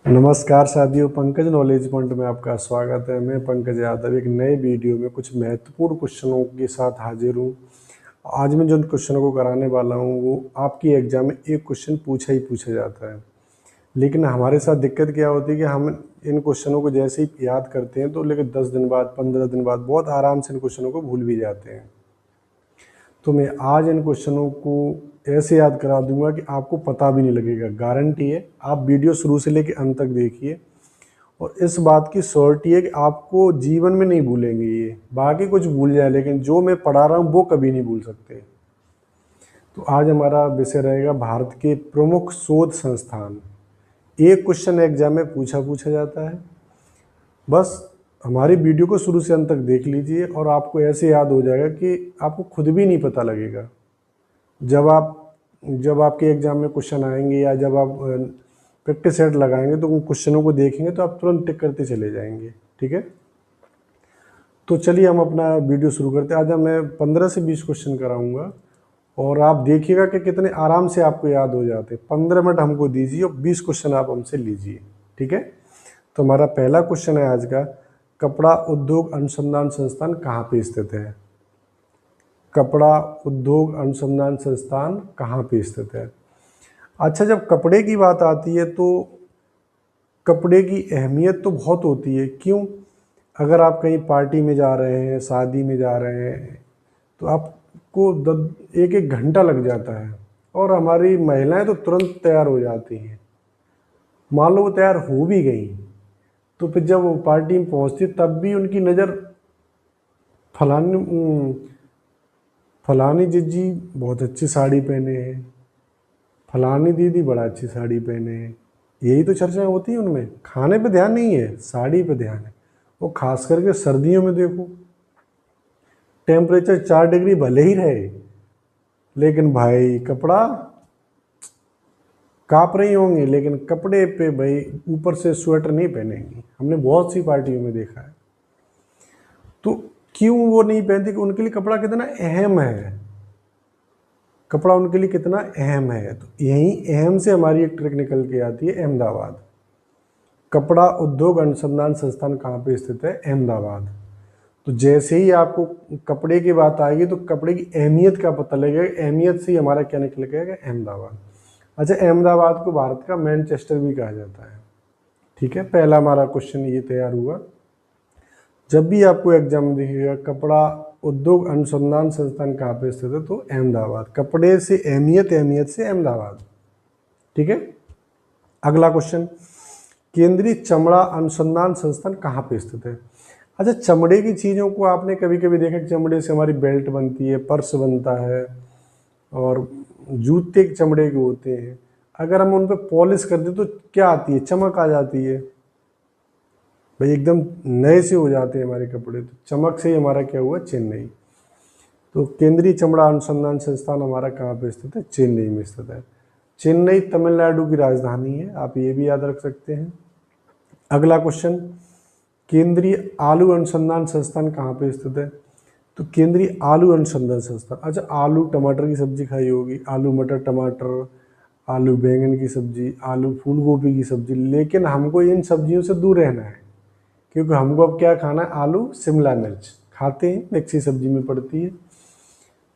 नमस्कार साथियों, Pankaj knowledge point में आपका स्वागत है। मैं पंकज यादव एक नए वीडियो में कुछ महत्वपूर्ण क्वेश्चनों के साथ हाजिर हूँ। आज मैं जिन क्वेश्चनों को कराने वाला हूँ वो आपकी एग्जाम में एक क्वेश्चन पूछा ही पूछा जाता है। लेकिन हमारे साथ दिक्कत क्या होती है कि हम इन क्वेश्चनों को जैसे ही याद करते हैं तो लेकिन 10 दिन बाद 15 दिन बाद बहुत आराम से इन क्वेश्चनों को भूल भी जाते हैं। तो मैं आज इन क्वेश्चनों को ऐसे याद करा दूंगा कि आपको पता भी नहीं लगेगा। गारंटी है, आप वीडियो शुरू से लेकर अंत तक देखिए और इस बात की श्योरिटी है कि आपको जीवन में नहीं भूलेंगे। ये बाकी कुछ भूल जाए लेकिन जो मैं पढ़ा रहा हूँ वो कभी नहीं भूल सकते। तो आज हमारा विषय रहेगा भारत के प्रमुख शोध संस्थान। एक क्वेश्चन एग्जाम में पूछा पूछा जाता है। बस हमारी वीडियो को शुरू से अंत तक देख लीजिए और आपको ऐसे याद हो जाएगा कि आपको खुद भी नहीं पता लगेगा। जब आपके एग्ज़ाम में क्वेश्चन आएंगे या जब आप प्रैक्टिस सेट लगाएंगे तो उन क्वेश्चनों को देखेंगे तो आप तुरंत टिक करते चले जाएंगे। ठीक है, तो चलिए हम अपना वीडियो शुरू करते हैं। आज मैं 15 से 20 क्वेश्चन कराऊंगा और आप देखिएगा कि कितने आराम से आपको याद हो जाते हैं। 15 मिनट हमको दीजिए और 20 क्वेश्चन आप हमसे लीजिए। ठीक है, तो हमारा पहला क्वेश्चन है आज का, कपड़ा उद्योग अनुसंधान संस्थान कहाँ पे स्थित है? कपड़ा उद्योग अनुसंधान संस्थान कहाँ पे स्थित है? अच्छा, जब कपड़े की बात आती है तो कपड़े की अहमियत तो बहुत होती है। क्यों? अगर आप कहीं पार्टी में जा रहे हैं, शादी में जा रहे हैं, तो आपको एक एक घंटा लग जाता है और हमारी महिलाएं तो तुरंत तैयार हो जाती हैं। मान लो वो तैयार हो भी गई तो फिर जब वो पार्टी में पहुंचती तब भी उनकी नज़र फलानी फलानी जिज्जी बहुत अच्छी साड़ी पहने हैं, फलानी दीदी बड़ा अच्छी साड़ी पहने हैं, यही तो चर्चा होती है उनमें। खाने पे ध्यान नहीं है, साड़ी पे ध्यान है। वो खास करके सर्दियों में देखो, टेम्परेचर 4 डिग्री भले ही रहे लेकिन भाई कपड़ा काँप रही होंगी लेकिन कपड़े पे भाई ऊपर से स्वेटर नहीं पहनेंगी। हमने बहुत सी पार्टियों में देखा है। तो क्यों वो नहीं पहनती? कि उनके लिए कपड़ा कितना अहम है। कपड़ा उनके लिए कितना अहम है। तो यही अहम से हमारी एक ट्रिक निकल के आती है, अहमदाबाद। कपड़ा उद्योग अनुसंधान संस्थान कहाँ पे स्थित है? अहमदाबाद। तो जैसे ही आपको कपड़े की बात आएगी तो कपड़े की अहमियत का पता लगेगा। अहमियत से ही हमारा क्या निकल गया? अहमदाबाद। अच्छा, अहमदाबाद को भारत का मैनचेस्टर भी कहा जाता है। ठीक है, पहला हमारा क्वेश्चन ये तैयार हुआ। जब भी आपको एग्जाम में दिखेगा कपड़ा उद्योग अनुसंधान संस्थान कहाँ पे स्थित है, तो अहमदाबाद। कपड़े से अहमियत से अहमदाबाद। ठीक है, अगला क्वेश्चन, केंद्रीय चमड़ा अनुसंधान संस्थान कहाँ पे स्थित है? अच्छा, चमड़े की चीज़ों को आपने कभी कभी देखा कि चमड़े से हमारी बेल्ट बनती है, पर्स बनता है और जूते चमड़े के होते हैं। अगर हम उन पर पॉलिश कर दें तो क्या आती है? चमक आ जाती है भाई, एकदम नए से हो जाते हैं हमारे कपड़े। तो चमक से ही हमारा क्या हुआ? चेन्नई। तो केंद्रीय चमड़ा अनुसंधान संस्थान हमारा कहाँ पे स्थित है? चेन्नई में स्थित है। चेन्नई तमिलनाडु की राजधानी है, आप ये भी याद रख सकते हैं। अगला क्वेश्चन, केंद्रीय आलू अनुसंधान संस्थान कहाँ पे स्थित है? तो केंद्रीय आलू अनुसंधान संस्थान। अच्छा, आलू टमाटर की सब्जी खाई होगी, आलू मटर टमाटर, आलू बैंगन की सब्जी, आलू फूल गोभी की सब्जी। लेकिन हमको इन सब्जियों से दूर रहना है क्योंकि हमको अब क्या खाना है? आलू शिमला मिर्च खाते हैं, मिक्सी सब्जी में पड़ती है।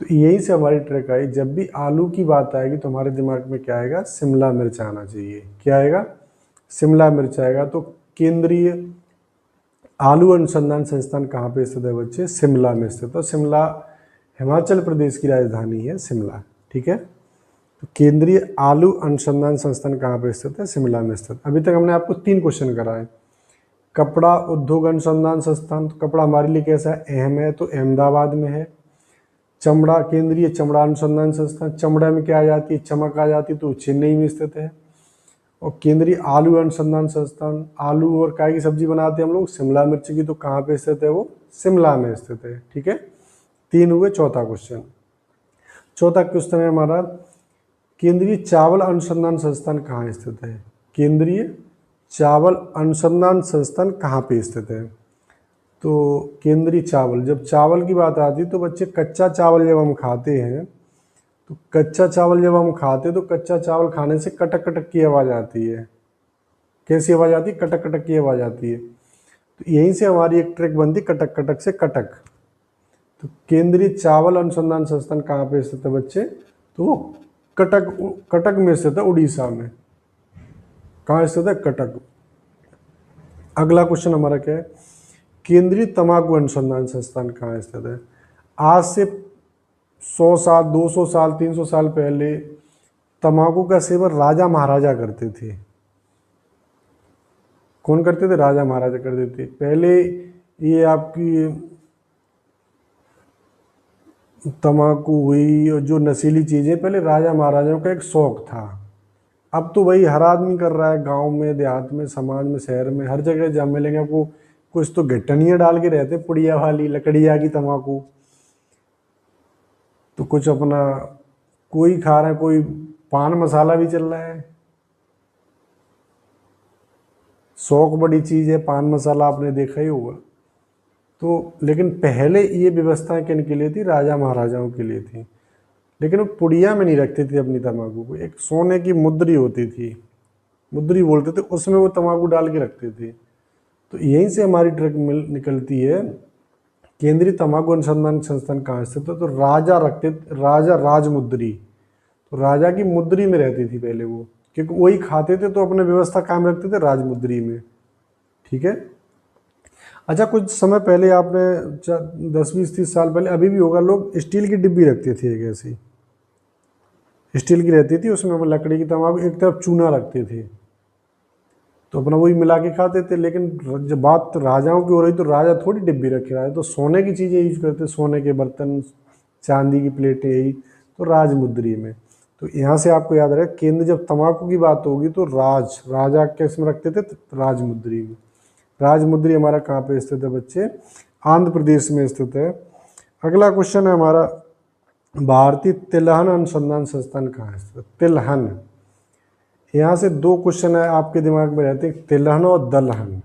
तो यही से हमारी ट्रिक आई, जब भी आलू की बात आएगी तो हमारे दिमाग में क्या आएगा? शिमला मिर्च आना चाहिए। क्या आएगा? शिमला मिर्च आएगा। तो केंद्रीय आलू अनुसंधान संस्थान कहाँ पे स्थित है बच्चे? शिमला में स्थित है। शिमला हिमाचल प्रदेश की राजधानी है, शिमला। ठीक है, तो केंद्रीय आलू अनुसंधान संस्थान कहाँ पे स्थित है? शिमला में स्थित। अभी तक हमने आपको 3 क्वेश्चन कराए। कपड़ा उद्योग अनुसंधान संस्थान, तो कपड़ा हमारे लिए कैसा है? अहम है, तो अहमदाबाद में है। चमड़ा, केंद्रीय चमड़ा अनुसंधान संस्थान, चमड़ा में क्या आ जाती है? चमक आ जाती है, तो चेन्नई में स्थित है। और केंद्रीय आलू अनुसंधान संस्थान, आलू और काय की सब्जी बनाते हैं हम लोग, शिमला मिर्च की, तो कहाँ पे स्थित है? वो शिमला में स्थित है। ठीक है, 3 हुए। चौथा क्वेश्चन, चौथा क्वेश्चन है हमारा, केंद्रीय चावल अनुसंधान संस्थान कहाँ स्थित है? केंद्रीय चावल अनुसंधान संस्थान कहाँ पे स्थित है? तो केंद्रीय चावल, जब चावल की बात आती है तो बच्चे कच्चा चावल जब हम खाते हैं तो कच्चा चावल जब हम खाते हैं तो कच्चा चावल खाने से कटक कटक की आवाज़ आती है। कैसी आवाज़ आती है, कटक कटक की आवाज़ आती है। तो यहीं से हमारी एक ट्रैक बनती, कटक कटक से कटक। तो केंद्रीय चावल अनुसंधान संस्थान कहाँ पे स्थित है बच्चे, तो वो कटक, कटक में स्थित है, उड़ीसा में। कहाँ स्थित है, कटक। अगला क्वेश्चन हमारा क्या है, केंद्रीय तंबाकू अनुसंधान संस्थान कहाँ स्थित है। आज से 100 साल, 200 साल, 300 साल पहले तंबाकू का सेवन राजा महाराजा करते थे। कौन करते थे, राजा महाराजा करते थे। पहले ये आपकी तंबाकू हुई और जो नशीली चीज़ें, पहले राजा महाराजाओं का एक शौक था। अब तो भाई हर आदमी कर रहा है, गांव में, देहात में, समाज में, शहर में, हर जगह जहाँ मिलेंगे आपको कुछ तो घटनियाँ डाल के रहते, पुड़िया वाली, लकड़िया की तंबाकू। तो कुछ अपना कोई खा रहा है, कोई पान मसाला भी चल रहा है। शौक बड़ी चीज़ है, पान मसाला आपने देखा ही होगा। तो लेकिन पहले ये व्यवस्थाएं किन के लिए थी, राजा महाराजाओं के लिए थी। लेकिन वो पुड़िया में नहीं रखते थे अपनी तंबाकू को, एक सोने की मुद्री होती थी, मुद्री बोलते थे, उसमें वो तंबाकू डाल के रखते थे। तो यहीं से हमारी ट्रक मिल निकलती है, केंद्रीय तंबाकू अनुसंधान संस्थान कहाँ स्थित है, तो राजा रखते, राजा राजमुद्री। तो राजा की मुद्री में रहती थी पहले वो, क्योंकि वही खाते थे, तो अपने व्यवस्था कायम रखते थे राजमुद्री में। ठीक है। अच्छा, कुछ समय पहले आपने 10-20-30 साल पहले, अभी भी होगा, लोग स्टील की डिब्बी रखते थे, एक ऐसी स्टील की रहती थी, उसमें वो लकड़ी की तंबाकू, एक तरफ चूना रखते थे, तो अपना वही मिला के खाते थे। लेकिन जब बात राजाओं की हो रही, तो राजा थोड़ी डिब्बी रखे रहा है, तो सोने की चीज़ें यूज करते, सोने के बर्तन, चांदी की प्लेटें, यही तो राजमुद्री में। तो यहाँ से आपको याद रहे, केंद्र जब तंबाकू की बात होगी तो राजा किस में रखते थे, राजमुद्री में। राजमुद्री हमारा कहाँ पे स्थित है बच्चे, आंध्र प्रदेश में स्थित है। अगला क्वेश्चन है हमारा, भारतीय तिलहन अनुसंधान संस्थान कहाँ है स्थित, तिलहन। यहाँ से 2 क्वेश्चन है आपके दिमाग में रहते हैं, तिलहन और दलहन।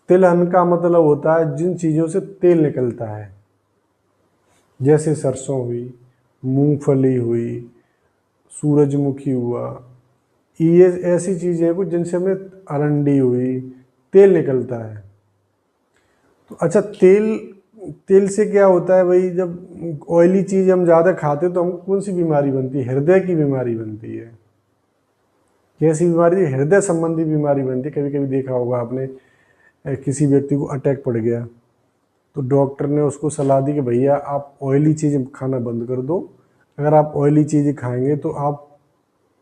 तिलहन का मतलब होता है जिन चीज़ों से तेल निकलता है, जैसे सरसों हुई, मूंगफली हुई, सूरजमुखी हुआ, ये ऐसी चीज़ें कुछ जिनसे हमें, अरंडी हुई, तेल निकलता है। तो अच्छा, तेल से क्या होता है भाई, जब ऑयली चीज़ हम ज़्यादा खाते तो हमको कौन सी बीमारी बनती है, हृदय की बीमारी बनती है। कैसी बीमारी, हृदय संबंधी बीमारी बनती है। कभी कभी देखा होगा आपने, किसी व्यक्ति को अटैक पड़ गया, तो डॉक्टर ने उसको सलाह दी कि भैया आप ऑयली चीज़ खाना बंद कर दो, अगर आप ऑयली चीज़ें खाएंगे तो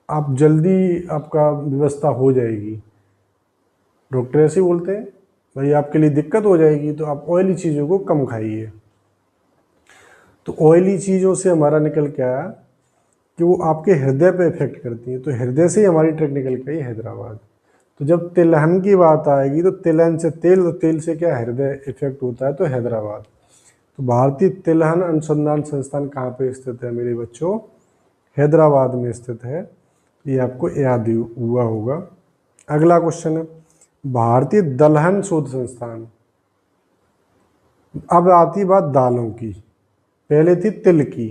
आप जल्दी आपका व्यवस्था हो जाएगी। डॉक्टर ऐसे ही बोलते हैं, भाई आपके लिए दिक्कत हो जाएगी, तो आप ऑयली चीज़ों को कम खाइए। तो ऑयली चीज़ों से हमारा निकल के आया कि वो आपके हृदय पे इफेक्ट करती हैं। तो हृदय से ही हमारी ट्रक निकल के आई हैदराबाद। तो जब तिलहन की बात आएगी, तो तिलहन से तेल, तो तेल से क्या हृदय इफेक्ट होता है, तो हैदराबाद। तो भारतीय तिलहन अनुसंधान संस्थान कहाँ पे स्थित है मेरे बच्चों, हैदराबाद में स्थित है। ये आपको याद हुआ होगा। अगला क्वेश्चन है, भारतीय दलहन शोध संस्थान। अब आती बात दालों की, पहले थी तिल की,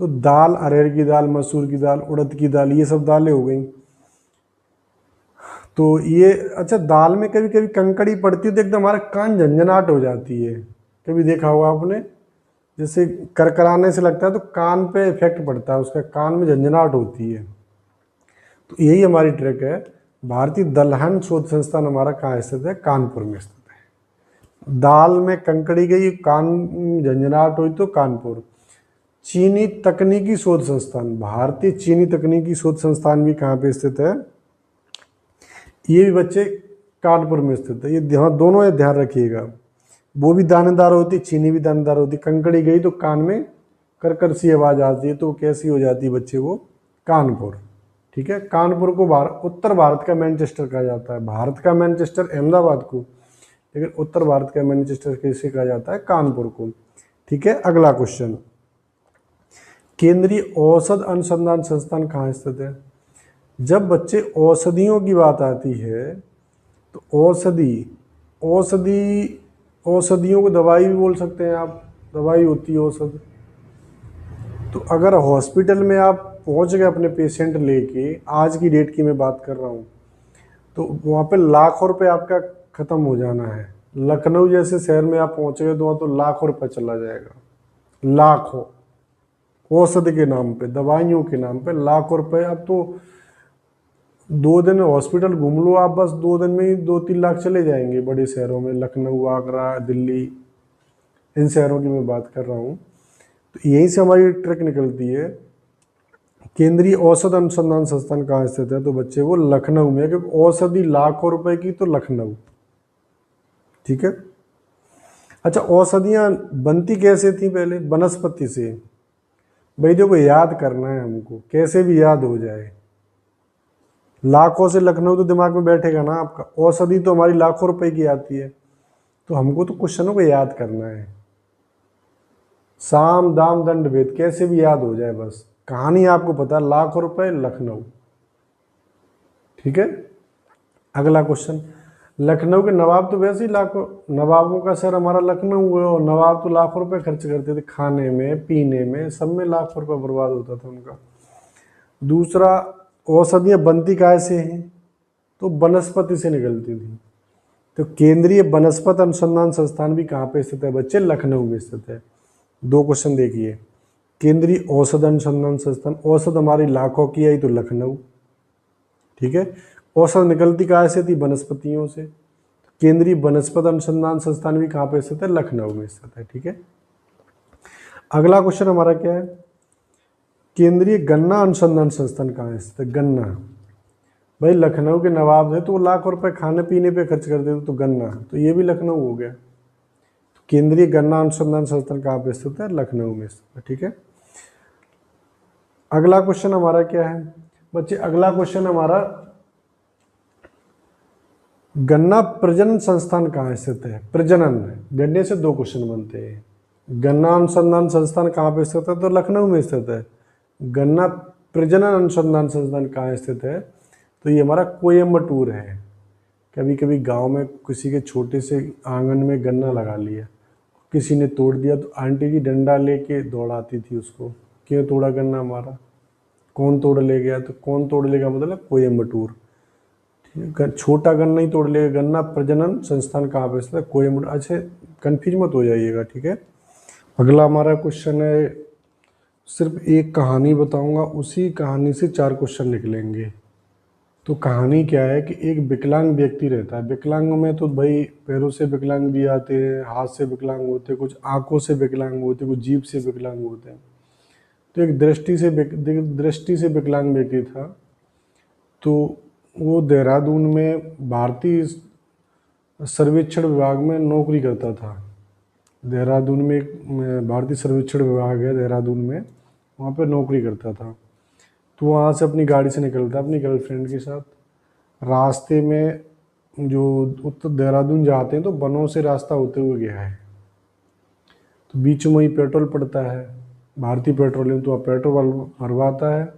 तो दाल, अरहर की दाल, मसूर की दाल, उड़द की दाल, ये सब दालें हो गई। तो ये, अच्छा, दाल में कभी कभी कंकड़ी पड़ती है तो एकदम हमारा कान झंझनाहट हो जाती है। कभी देखा होगा आपने, जैसे करकराने से लगता है तो कान पे इफेक्ट पड़ता है उसका, कान में झंझनाहट होती है। तो यही हमारी ट्रिक है। भारतीय दलहन शोध संस्थान हमारा कहाँ स्थित है, कानपुर में स्थित है। दाल में कंकड़ी गई, कान झंझनाहट हुई, तो कानपुर। चीनी तकनीकी शोध संस्थान, भारतीय चीनी तकनीकी शोध संस्थान भी कहाँ पे स्थित है, ये भी बच्चे कानपुर में स्थित है। ये दोनों ध्यान रखिएगा, वो भी दानेदार होती, चीनी भी दानेदार होती। कंकड़ी गई तो कान में करकर सी आवाज़ आती है, तो कैसी हो जाती है बच्चे वो, कानपुर। ठीक है। कानपुर को उत्तर भारत का मैनचेस्टर कहा जाता है। भारत का मैनचेस्टर अहमदाबाद को, लेकिन उत्तर भारत का मैनचेस्टर कैसे कहा जाता है, कानपुर को। ठीक है। अगला क्वेश्चन, केंद्रीय औषध अनुसंधान संस्थान कहाँ स्थित है। जब बच्चे औषधियों की बात आती है, तो औषधियों को दवाई भी बोल सकते हैं आप, दवाई होती है औषध। तो अगर हॉस्पिटल में आप पहुंच गए अपने पेशेंट लेके, आज की डेट की मैं बात कर रहा हूँ, तो वहाँ पे लाखों रुपए आपका ख़त्म हो जाना है। लखनऊ जैसे शहर में आप पहुँचोगे तो वहाँ तो लाखों रुपए चला जाएगा, लाखों, औषधि के नाम पे, दवाइयों के नाम पे लाखों रुपए। अब तो 2 दिन हॉस्पिटल घूम लो आप, बस 2 दिन में ही 2-3 लाख चले जाएंगे बड़े शहरों में, लखनऊ, आगरा, दिल्ली, इन शहरों की मैं बात कर रहा हूँ। तो यहीं से हमारी ट्रिक निकलती है। केंद्रीय औषध अनुसंधान संस्थान कहाँ स्थित है? तो बच्चे वो लखनऊ में है, क्योंकि औषधि लाखों रुपए की तो लखनऊ। ठीक है। अच्छा, औषधियाँ बनती कैसे थी पहले? वनस्पति से। भाई देखो, याद करना है हमको, कैसे भी याद हो जाए। लाखों से लखनऊ तो दिमाग में बैठेगा ना आपका, औषधि तो हमारी लाखों रुपए की आती है। तो हमको तो क्वेश्चनों को याद करना है, साम दाम दंड भेद, कैसे भी याद हो जाए बस। कहानी आपको पता है, लाखों रुपए लखनऊ। ठीक है। अगला क्वेश्चन, लखनऊ के नवाब तो वैसे ही लाखों, नवाबों का शहर हमारा लखनऊ है, और नवाब तो लाखों रुपए खर्च करते थे, खाने में, पीने में, सब में लाखों रुपए बर्बाद होता था उनका। दूसरा, औषधियाँ बनती काय से हैं? तो वनस्पति से निकलती थी। तो केंद्रीय वनस्पति अनुसंधान संस्थान भी कहाँ पे स्थित है बच्चे? लखनऊ में स्थित है। 2 क्वेश्चन देखिए। केंद्रीय औषध अनुसंधान संस्थान, औषध हमारी लाखों की आई तो लखनऊ। ठीक है। औषध निकलती कहाँ से थी? वनस्पतियों से। केंद्रीय वनस्पति अनुसंधान संस्थान भी कहाँ पे स्थित है? लखनऊ में स्थित है। ठीक है। अगला क्वेश्चन हमारा क्या है? केंद्रीय गन्ना अनुसंधान संस्थान कहाँ स्थित है? गन्ना। भाई लखनऊ के नवाब थे तो वो लाखों रुपए खाने पीने पे खर्च करते थे, तो गन्ना, तो ये भी लखनऊ हो गया। तो केंद्रीय गन्ना अनुसंधान संस्थान कहाँ पे स्थित है? लखनऊ में स्थित है। ठीक है। अगला क्वेश्चन हमारा क्या है बच्चे? अगला क्वेश्चन हमारा, गन्ना प्रजनन संस्थान कहाँ स्थित है? प्रजनन, गन्ने से 2 क्वेश्चन बनते हैं। गन्ना अनुसंधान संस्थान कहाँ पे स्थित है? तो लखनऊ में स्थित है। गन्ना प्रजनन अनुसंधान संस्थान कहाँ स्थित है? तो ये हमारा कोयम्बटूर है। कभी कभी गांव में किसी के छोटे से आंगन में गन्ना लगा लिया, किसी ने तोड़ दिया, तो आंटी जी डंडा लेके दौड़ाती थी उसको, क्यों तोड़ा गन्ना हमारा, कौन तोड़ ले गया? तो कौन तोड़ लेगा मतलब कोयम्बटूर। छोटा गन्ना ही तोड़ लेगा। गन्ना प्रजनन संस्थान कहाँ पे स्थित है? कोयम्बटूर। अच्छा, कंफ्यूज मत हो जाइएगा। ठीक है। अगला हमारा क्वेश्चन है, सिर्फ एक कहानी बताऊंगा, उसी कहानी से 4 क्वेश्चन निकलेंगे। तो कहानी क्या है कि एक विकलांग व्यक्ति रहता है। विकलांग में तो भाई पैरों से विकलांग भी आते हैं, हाथ से विकलांग होते हैं, कुछ आंखों से विकलांग होते हैं, कुछ जीभ से विकलांग होते हैं। तो एक दृष्टि से विकलांग व्यक्ति था। तो वो देहरादून में भारतीय सर्वेक्षण विभाग में नौकरी करता था। देहरादून में एक भारतीय सर्वेक्षण विभाग है देहरादून में, वहाँ पे नौकरी करता था। तो वहाँ से अपनी गाड़ी से निकलता अपनी गर्लफ्रेंड के साथ। रास्ते में जो उत्तर देहरादून जाते हैं तो वनों से रास्ता होते हुए गया है। तो बीच में ही पेट्रोल पड़ता है, भारतीय पेट्रोलियम, तो वहाँ पेट्रोल भरवाता है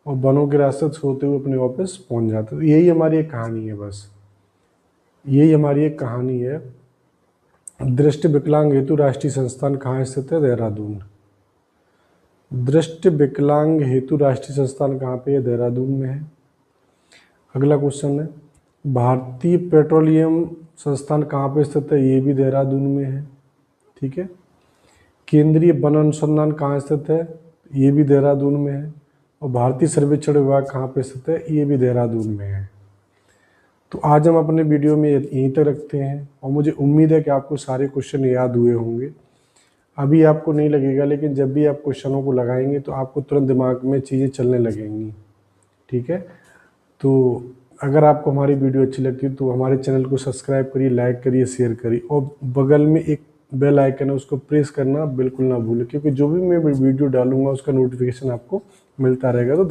और वनों के रास्ते से होते हुए अपने ऑफिस पहुँच जाता है। तो यही हमारी एक कहानी है, बस यही हमारी एक कहानी है। दृष्टि विकलांग हेतु राष्ट्रीय संस्थान कहाँ स्थित है? देहरादून। दृष्टि विकलांग हेतु राष्ट्रीय संस्थान कहाँ पे है? देहरादून में है। अगला क्वेश्चन है, भारतीय पेट्रोलियम संस्थान कहाँ पे स्थित है? ये भी देहरादून में है। ठीक है। केंद्रीय वन अनुसंधान कहाँ स्थित है? ये भी देहरादून में है। और भारतीय सर्वेक्षण विभाग कहाँ पे स्थित है? ये भी देहरादून में है। तो आज हम अपने वीडियो में यहीं तक रखते हैं, और मुझे उम्मीद है कि आपको सारे क्वेश्चन याद हुए होंगे। अभी आपको नहीं लगेगा, लेकिन जब भी आप क्वेश्चनों को लगाएंगे तो आपको तुरंत दिमाग में चीज़ें चलने लगेंगी। ठीक है। तो अगर आपको हमारी वीडियो अच्छी लगती है तो हमारे चैनल को सब्सक्राइब करिए, लाइक करिए, शेयर करिए, और बगल में एक बेल आइकन है उसको प्रेस करना बिल्कुल ना भूलें, क्योंकि जो भी मैं वीडियो डालूंगा उसका नोटिफिकेशन आपको मिलता रहेगा। तो